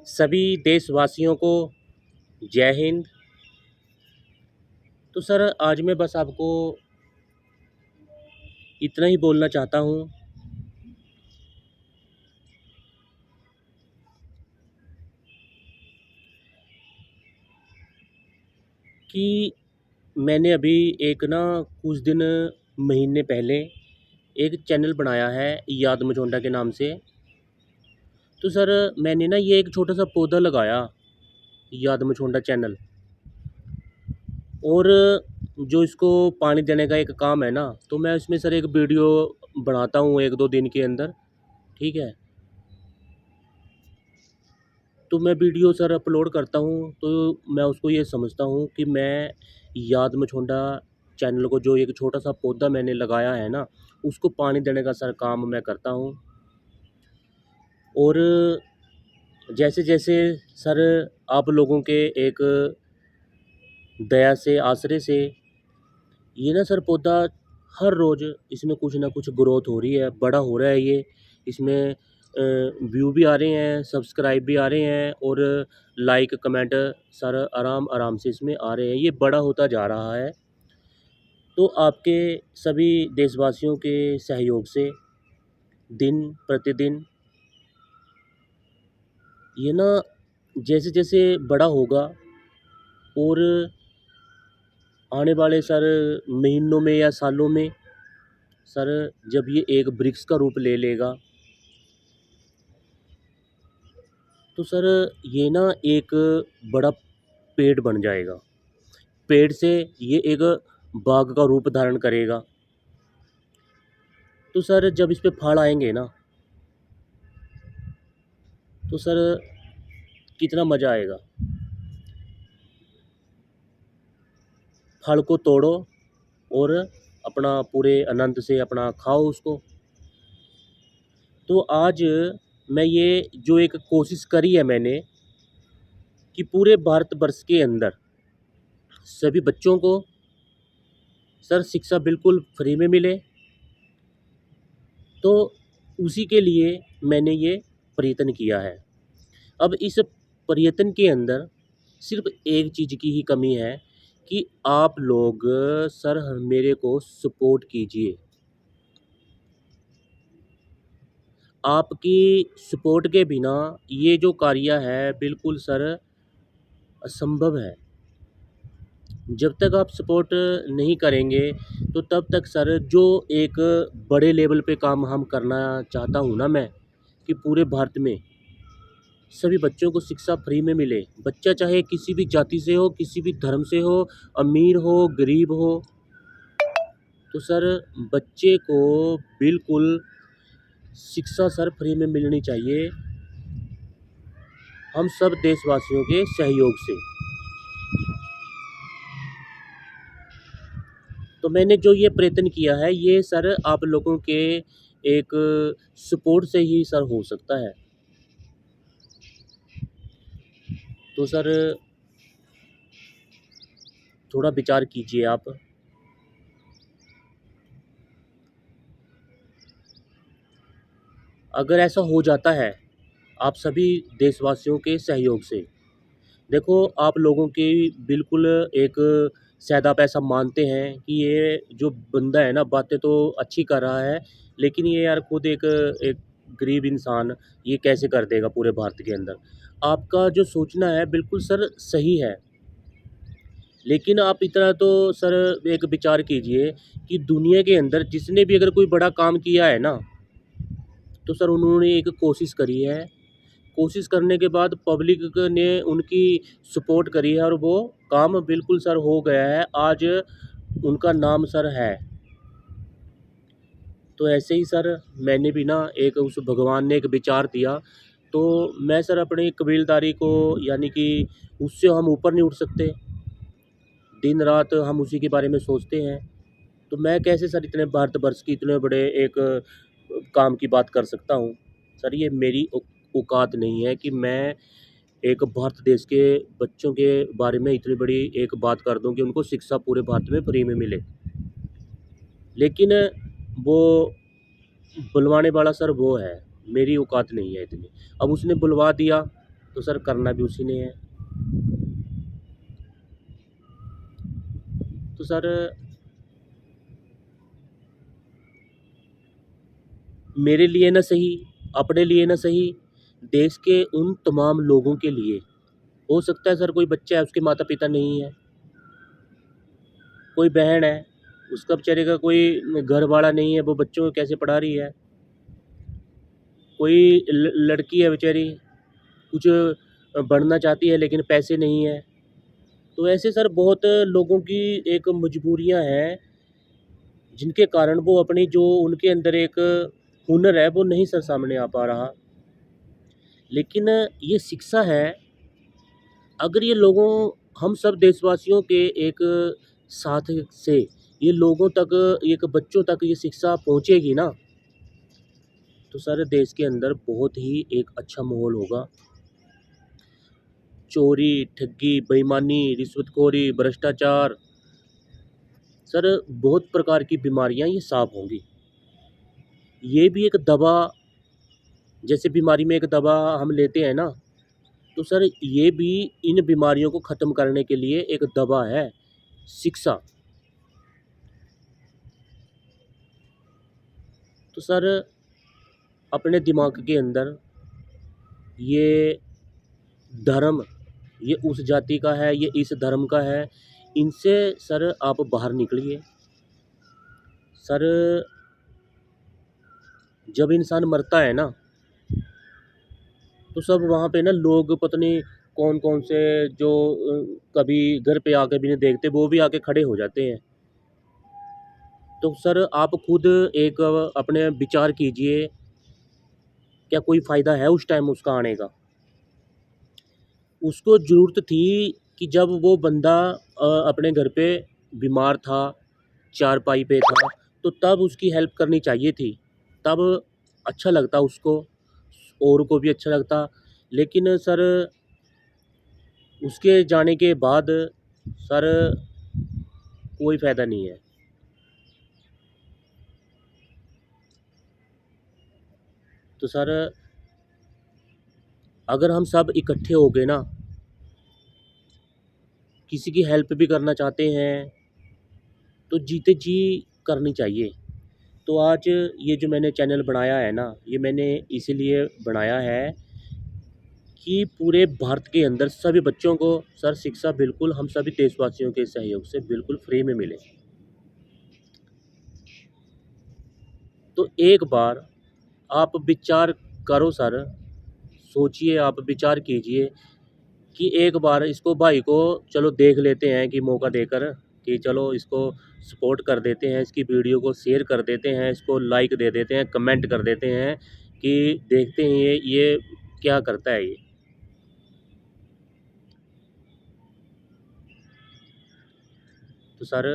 सभी देशवासियों को जय हिंद। तो सर आज मैं बस आपको इतना ही बोलना चाहता हूँ कि मैंने अभी एक ना कुछ दिन महीने पहले एक चैनल बनाया है याद मचोंडा के नाम से। तो सर मैंने ना ये एक छोटा सा पौधा लगाया, याद मचोंडा चैनल। और जो इसको पानी देने का एक काम है ना, तो मैं इसमें सर एक वीडियो बनाता हूँ एक दो दिन के अंदर, ठीक है। तो मैं वीडियो सर अपलोड करता हूँ, तो मैं उसको ये समझता हूँ कि मैं याद मछोंडा चैनल को, जो एक छोटा सा पौधा मैंने लगाया है ना, उसको पानी देने का सर काम मैं करता हूँ। और जैसे जैसे सर आप लोगों के एक दया से, आसरे से, ये ना सर पौधा हर रोज़ इसमें कुछ ना कुछ ग्रोथ हो रही है, बड़ा हो रहा है ये। इसमें व्यू भी आ रहे हैं, सब्सक्राइब भी आ रहे हैं, और लाइक कमेंट सर आराम आराम से इसमें आ रहे हैं। ये बड़ा होता जा रहा है। तो आपके सभी देशवासियों के सहयोग से दिन प्रतिदिन ये ना जैसे जैसे बड़ा होगा, और आने वाले सर महीनों में या सालों में सर जब ये एक वृक्ष का रूप ले लेगा, तो सर ये ना एक बड़ा पेड़ बन जाएगा। पेड़ से ये एक बाग का रूप धारण करेगा। तो सर जब इस पे फल आएंगे ना, तो सर कितना मज़ा आएगा। फल को तोड़ो और अपना पूरे आनंद से अपना खाओ उसको। तो आज मैं ये जो एक कोशिश करी है मैंने, कि पूरे भारतवर्ष के अंदर सभी बच्चों को सर शिक्षा बिल्कुल फ्री में मिले, तो उसी के लिए मैंने ये प्रयत्न किया है। अब इस प्रयत्न के अंदर सिर्फ एक चीज़ की ही कमी है, कि आप लोग सर मेरे को सपोर्ट कीजिए। आपकी सपोर्ट के बिना ये जो कार्य है बिल्कुल सर असंभव है। जब तक आप सपोर्ट नहीं करेंगे, तो तब तक सर जो एक बड़े लेवल पे काम हम करना चाहता हूँ ना मैं, कि पूरे भारत में सभी बच्चों को शिक्षा फ्री में मिले। बच्चा चाहे किसी भी जाति से हो, किसी भी धर्म से हो, अमीर हो, गरीब हो, तो सर बच्चे को बिल्कुल शिक्षा सर फ्री में मिलनी चाहिए, हम सब देशवासियों के सहयोग से। तो मैंने जो ये प्रयत्न किया है, ये सर आप लोगों के एक सपोर्ट से ही सर हो सकता है। तो सर थोड़ा विचार कीजिए आप। अगर ऐसा हो जाता है आप सभी देशवासियों के सहयोग से, देखो आप लोगों की बिल्कुल एक, शायद आप ऐसा मानते हैं कि ये जो बंदा है ना बातें तो अच्छी कर रहा है, लेकिन ये यार खुद एक एक गरीब इंसान ये कैसे कर देगा पूरे भारत के अंदर। आपका जो सोचना है बिल्कुल सर सही है, लेकिन आप इतना तो सर एक विचार कीजिए कि दुनिया के अंदर जिसने भी अगर कोई बड़ा काम किया है ना, तो सर उन्होंने एक कोशिश करी है। कोशिश करने के बाद पब्लिक ने उनकी सपोर्ट करी है, और वो काम बिल्कुल सर हो गया है। आज उनका नाम सर है। तो ऐसे ही सर मैंने भी ना एक, उस भगवान ने एक विचार दिया, तो मैं सर अपनी कबीलदारी को, यानी कि उससे हम ऊपर नहीं उठ सकते। दिन रात हम उसी के बारे में सोचते हैं। तो मैं कैसे सर इतने भारतवर्ष की इतने बड़े एक काम की बात कर सकता हूँ। सर ये मेरी औकात नहीं है कि मैं एक भारत देश के बच्चों के बारे में इतनी बड़ी एक बात कर दूं कि उनको शिक्षा पूरे भारत में फ्री में मिले। लेकिन वो बुलवाने वाला सर वो है, मेरी औकात नहीं है इतनी। अब उसने बुलवा दिया, तो सर करना भी उसी ने है। तो सर मेरे लिए ना सही, अपने लिए ना सही, देश के उन तमाम लोगों के लिए। हो सकता है सर कोई बच्चा है उसके माता-पिता नहीं है, कोई बहन है, उसका बेचारे का कोई घरवाला नहीं है, वो बच्चों को कैसे पढ़ा रही है। कोई लड़की है बेचारी, कुछ बनना चाहती है लेकिन पैसे नहीं है। तो ऐसे सर बहुत लोगों की एक मजबूरियाँ हैं, जिनके कारण वो अपनी जो उनके अंदर एक हुनर है, वो नहीं सर सामने आ पा रहा। लेकिन ये शिक्षा है, अगर ये लोगों हम सब देशवासियों के एक साथ से ये लोगों तक, एक बच्चों तक ये शिक्षा पहुँचेगी ना, तो सर देश के अंदर बहुत ही एक अच्छा माहौल होगा। चोरी, ठगी, बेईमानी, रिश्वतखोरी, भ्रष्टाचार, सर बहुत प्रकार की बीमारियाँ ये साफ़ होंगी। ये भी एक दवा, जैसे बीमारी में एक दवा हम लेते हैं ना, तो सर ये भी इन बीमारियों को ख़त्म करने के लिए एक दवा है, शिक्षा। तो सर अपने दिमाग के अंदर ये धर्म, ये उस जाति का है, ये इस धर्म का है, इनसे सर आप बाहर निकलिए। सर जब इंसान मरता है ना, तो सब वहाँ पे ना लोग पता नहीं कौन-कौन से जो कभी घर पे आके भी नहीं देखते, वो भी आके खड़े हो जाते हैं। तो सर आप खुद एक अपने विचार कीजिए, क्या कोई फ़ायदा है उस टाइम उसका आने का? उसको ज़रूरत थी कि जब वो बंदा अपने घर पे बीमार था, चारपाई पे था, तो तब उसकी हेल्प करनी चाहिए थी। तब अच्छा लगता उसको, औरों को भी अच्छा लगता। लेकिन सर उसके जाने के बाद सर कोई फ़ायदा नहीं है। तो सर अगर हम सब इकट्ठे हो गए ना, किसी की हेल्प भी करना चाहते हैं, तो जीते जी करनी चाहिए। तो आज ये जो मैंने चैनल बनाया है ना, ये मैंने इसीलिए बनाया है कि पूरे भारत के अंदर सभी बच्चों को सर शिक्षा बिल्कुल हम सभी देशवासियों के सहयोग से बिल्कुल फ्री में मिले। तो एक बार आप विचार करो सर, सोचिए, आप विचार कीजिए कि एक बार इसको भाई को चलो देख लेते हैं कि मौका देकर, कि चलो इसको सपोर्ट कर देते हैं, इसकी वीडियो को शेयर कर देते हैं, इसको लाइक दे देते हैं, कमेंट कर देते हैं कि देखते हैं ये क्या करता है ये। तो सर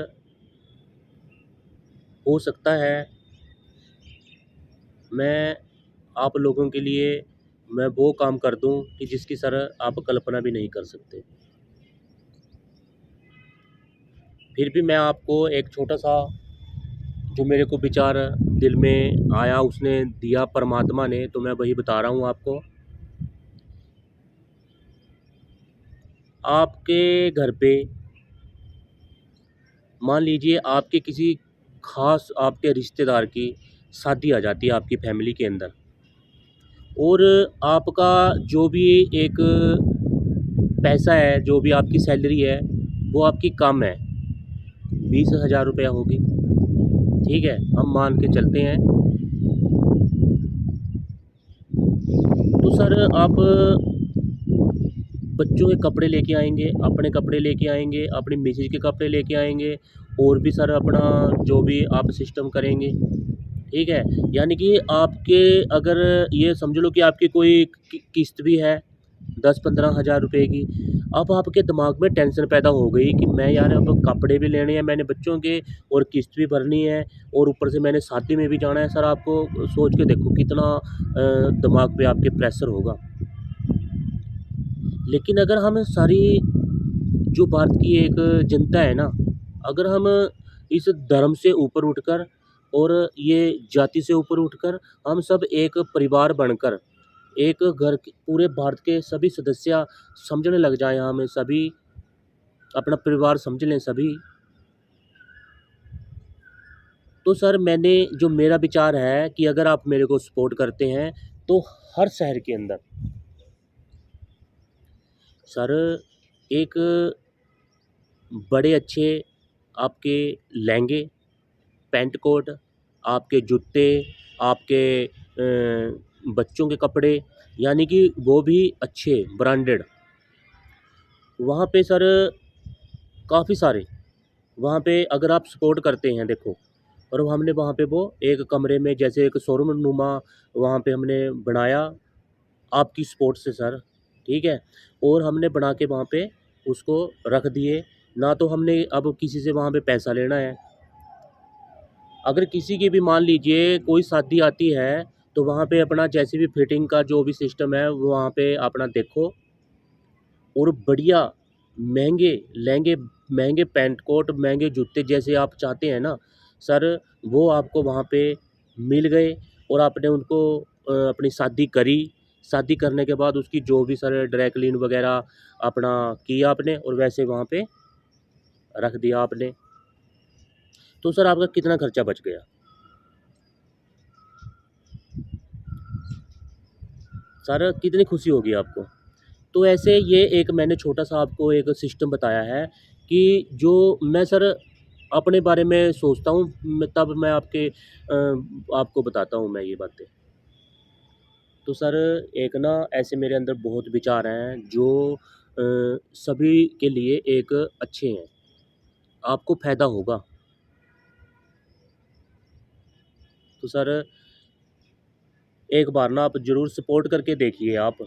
हो सकता है मैं आप लोगों के लिए मैं वो काम कर दूं कि जिसकी सर आप कल्पना भी नहीं कर सकते। फिर भी मैं आपको एक छोटा-सा जो मेरे को विचार दिल में आया, उसने दिया परमात्मा ने, तो मैं वही बता रहा हूँ आपको। आपके घर पे मान लीजिए आपके किसी ख़ास आपके रिश्तेदार की शादी आ जाती है आपकी फैमिली के अंदर, और आपका जो भी एक पैसा है, जो भी आपकी सैलरी है, वो आपकी कम है, 20,000 रुपया होगी, ठीक है? हम मान के चलते हैं। तो सर आप बच्चों के कपड़े लेके आएँगे, अपने कपड़े लेके आएँगे, अपनी मिसेज के कपड़े लेके आएँगे, और भी सर अपना जो भी आप सिस्टम करेंगे, ठीक है? यानी कि आपके अगर ये समझ लो कि आपकी कोई किस्त भी है 10-15 हज़ार रुपए की, अब आपके दिमाग में टेंशन पैदा हो गई कि मैं यार अब कपड़े भी लेने हैं मैंने बच्चों के, और किस्त भी भरनी है, और ऊपर से मैंने शादी में भी जाना है। सर आपको सोच के देखो कितना दिमाग पे आपके प्रेशर होगा। लेकिन अगर हम सारी जो भारत की एक जनता है ना, अगर हम इस धर्म से ऊपर उठकर और ये जाति से ऊपर उठकर हम सब एक परिवार बनकर एक घर के पूरे भारत के सभी सदस्य समझने लग जाएँ हमें सभी, अपना परिवार समझ लें सभी। तो सर मैंने जो मेरा विचार है कि अगर आप मेरे को सपोर्ट करते हैं, तो हर शहर के अंदर सर एक बड़े अच्छे आपके लहंगे, पैंट कोट, आपके जूते, आपके बच्चों के कपड़े, यानी कि वो भी अच्छे ब्रांडेड, वहाँ पे सर काफ़ी सारे, वहाँ पे अगर आप सपोर्ट करते हैं देखो, और वो हमने वहाँ पे वो एक कमरे में जैसे एक शोरूम नुमा वहाँ पे हमने बनाया आपकी सपोर्ट से सर, ठीक है? और हमने बना के वहाँ पे उसको रख दिए, ना तो हमने अब किसी से वहाँ पे पैसा लेना है। अगर किसी की भी मान लीजिए कोई शादी आती है, तो वहाँ पे अपना जैसे भी फिटिंग का जो भी सिस्टम है, वो वहाँ पे अपना देखो, और बढ़िया महँगे लहंगे, महँगे पैंट कोट, महँगे जूते जैसे आप चाहते हैं ना सर, वो आपको वहाँ पे मिल गए, और आपने उनको अपनी शादी करी। शादी करने के बाद उसकी जो भी सर ड्राई क्लीन वगैरह अपना किया आपने, और वैसे वहाँ पे रख दिया आपने। तो सर आपका कितना खर्चा बच गया? सर कितनी खुशी होगी आपको? तो ऐसे ये एक मैंने छोटा-सा आपको एक सिस्टम बताया है कि जो मैं सर अपने बारे में सोचता हूँ, तब मैं आपको बताता हूँ मैं ये बातें। तो सर एक ना ऐसे मेरे अंदर बहुत विचार हैं जो सभी के लिए एक अच्छे हैं, आपको फ़ायदा होगा। तो सर एक बार ना आप ज़रूर सपोर्ट करके देखिए आप।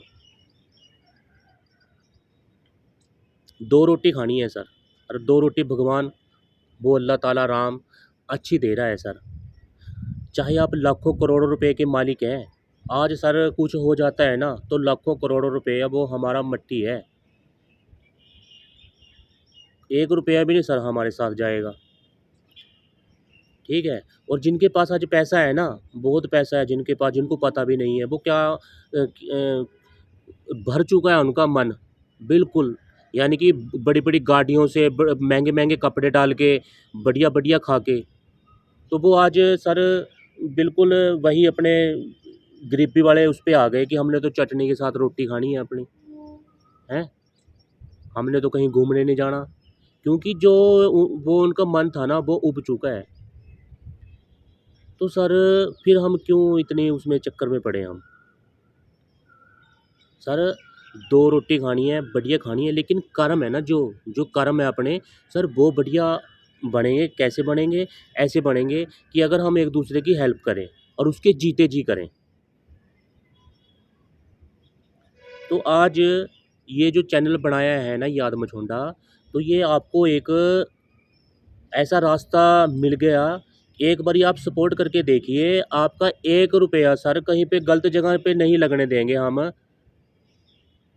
2 रोटी खानी है सर, और 2 रोटी भगवान, वो अल्लाह ताला राम अच्छी दे रहा है सर। चाहे आप लाखों करोड़ों रुपए के मालिक हैं, आज सर कुछ हो जाता है ना, तो लाखों करोड़ों रुपए अब वो हमारा मट्टी है। 1 रुपया भी नहीं सर हमारे साथ जाएगा, ठीक है? और जिनके पास आज पैसा है ना, बहुत पैसा है जिनके पास, जिनको पता भी नहीं है, वो क्या भर चुका है उनका मन, बिल्कुल। यानी कि बड़ी-बड़ी गाड़ियों से महँगे-महँगे कपड़े डाल के, बढ़िया-बढ़िया खा के, तो वो आज सर बिल्कुल वही अपने गरीबी वाले उस पे आ गए कि हमने तो चटनी के साथ रोटी खानी है अपनी, हैं? हमने तो कहीं घूमने नहीं जाना, क्योंकि जो वो उनका मन था ना, वो उब चुका है। तो सर फिर हम क्यों इतने उसमें चक्कर में पड़े हम? सर 2 रोटी खानी है, बढ़िया खानी है, लेकिन कर्म है ना जो कर्म है अपने, सर वो बढ़िया बनेंगे। कैसे बनेंगे? ऐसे बनेंगे कि अगर हम एक-दूसरे की हेल्प करें, और उसके जीते जी करें। तो आज ये जो चैनल बनाया है ना याद मझोंडा, तो ये आपको एक ऐसा रास्ता मिल गया, एक बारी आप सपोर्ट करके देखिए, आपका 1 रुपया सर कहीं पे गलत जगह पे नहीं लगने देंगे हम।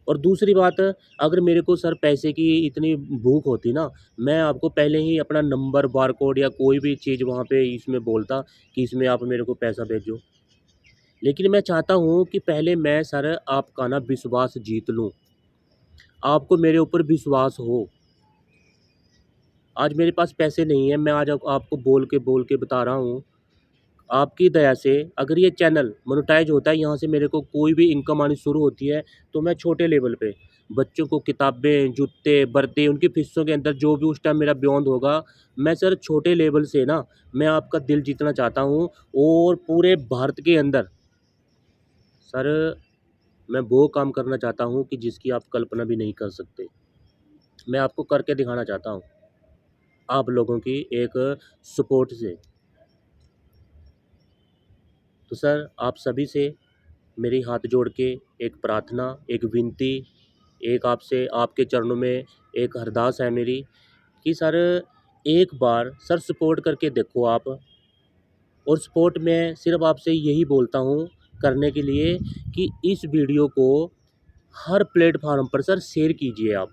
और दूसरी बात, अगर मेरे को सर पैसे की इतनी भूख होती ना, मैं आपको पहले ही अपना नंबर, बारकोड या कोई भी चीज़ वहाँ पे इसमें बोलता कि इसमें आप मेरे को पैसा भेजो। लेकिन मैं चाहता हूँ कि पहले मैं सर आपका ना विश्वास जीत लूँ, आपको मेरे ऊपर विश्वास हो। आज मेरे पास पैसे नहीं हैं, मैं आज आपको बोल के बता रहा हूँ। आपकी दया से अगर ये चैनल मोनेटाइज़ होता है, यहाँ से मेरे को कोई भी इनकम आनी शुरू होती है, तो मैं छोटे लेवल पे बच्चों को किताबें, जूते, वर्दी, उनकी फ़ीसों के अंदर जो भी उस टाइम मेरा बियॉन्ड होगा, मैं सर छोटे लेवल से ना, मैं आपका दिल जीतना चाहता हूँ, और पूरे भारत के अंदर सर मैं वो काम करना चाहता हूँ कि जिसकी आप कल्पना भी नहीं कर सकते। मैं आपको करके दिखाना चाहता हूँ, आप लोगों की एक सपोर्ट से। तो सर आप सभी से मेरी हाथ जोड़ के एक प्रार्थना, एक विनती, एक आपसे आपके चरणों में एक अरदास है मेरी कि सर एक बार सर सपोर्ट करके देखो आप। और सपोर्ट मैं सिर्फ़ आपसे यही बोलता हूँ करने के लिए कि इस वीडियो को हर प्लेटफ़ॉर्म पर सर शेयर कीजिए आप।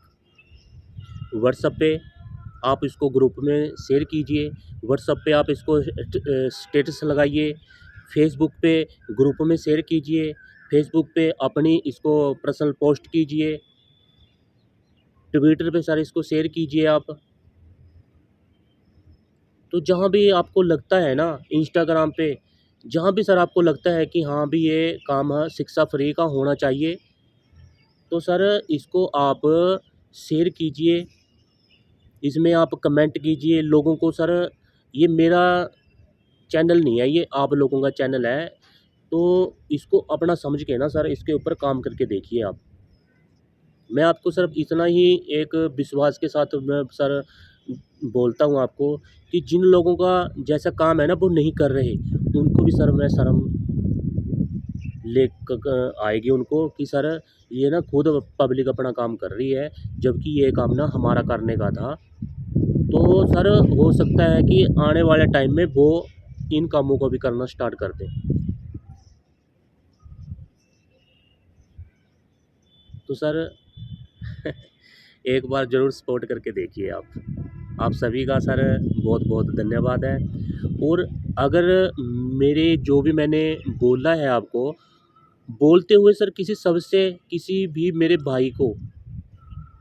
व्हाट्सएप पे आप इसको ग्रुप में शेयर कीजिए, व्हाट्सएप पे आप इसको स्टेटस लगाइए, फ़ेसबुक पे ग्रुप में शेयर कीजिए, फेसबुक पे अपनी इसको पर्सनल पोस्ट कीजिए, ट्विटर पे सर इसको शेयर कीजिए आप। तो जहाँ भी आपको लगता है ना, इंस्टाग्राम पे, जहाँ भी सर आपको लगता है कि हाँ भी ये काम शिक्षा फ्री का होना चाहिए, तो सर इसको आप शेयर कीजिए, इसमें आप कमेंट कीजिए लोगों को। सर ये मेरा चैनल नहीं है, ये आप लोगों का चैनल है, तो इसको अपना समझ के ना सर इसके ऊपर काम करके देखिए आप। मैं आपको सिर्फ इतना ही एक विश्वास के साथ मैं सर बोलता हूँ आपको कि जिन लोगों का जैसा काम है ना वो नहीं कर रहे, उनको भी सर मैं शर्म ले आएगी उनको कि सर ये ना खुद पब्लिक अपना काम कर रही है, जबकि ये काम ना हमारा करने का था। तो सर हो सकता है कि आने वाले टाइम में वो इन कामों को भी करना स्टार्ट कर दें। तो सर एक बार ज़रूर सपोर्ट करके देखिए आप सभी का सर बहुत बहुत धन्यवाद है। और अगर मेरे जो भी मैंने बोला है आपको, बोलते हुए सर किसी शब्द से किसी भी मेरे भाई को,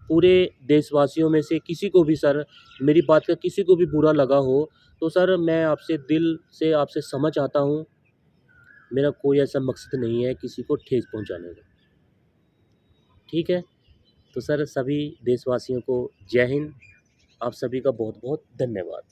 पूरे देशवासियों में से किसी को भी सर मेरी बात का किसी को भी बुरा लगा हो, तो सर मैं आपसे दिल से आपसे क्षमा चाहता हूँ। मेरा कोई ऐसा मकसद नहीं है किसी को ठेस पहुँचाने का। ठीक है? तो सर सभी देशवासियों को जय हिंद। आप सभी का बहुत बहुत धन्यवाद।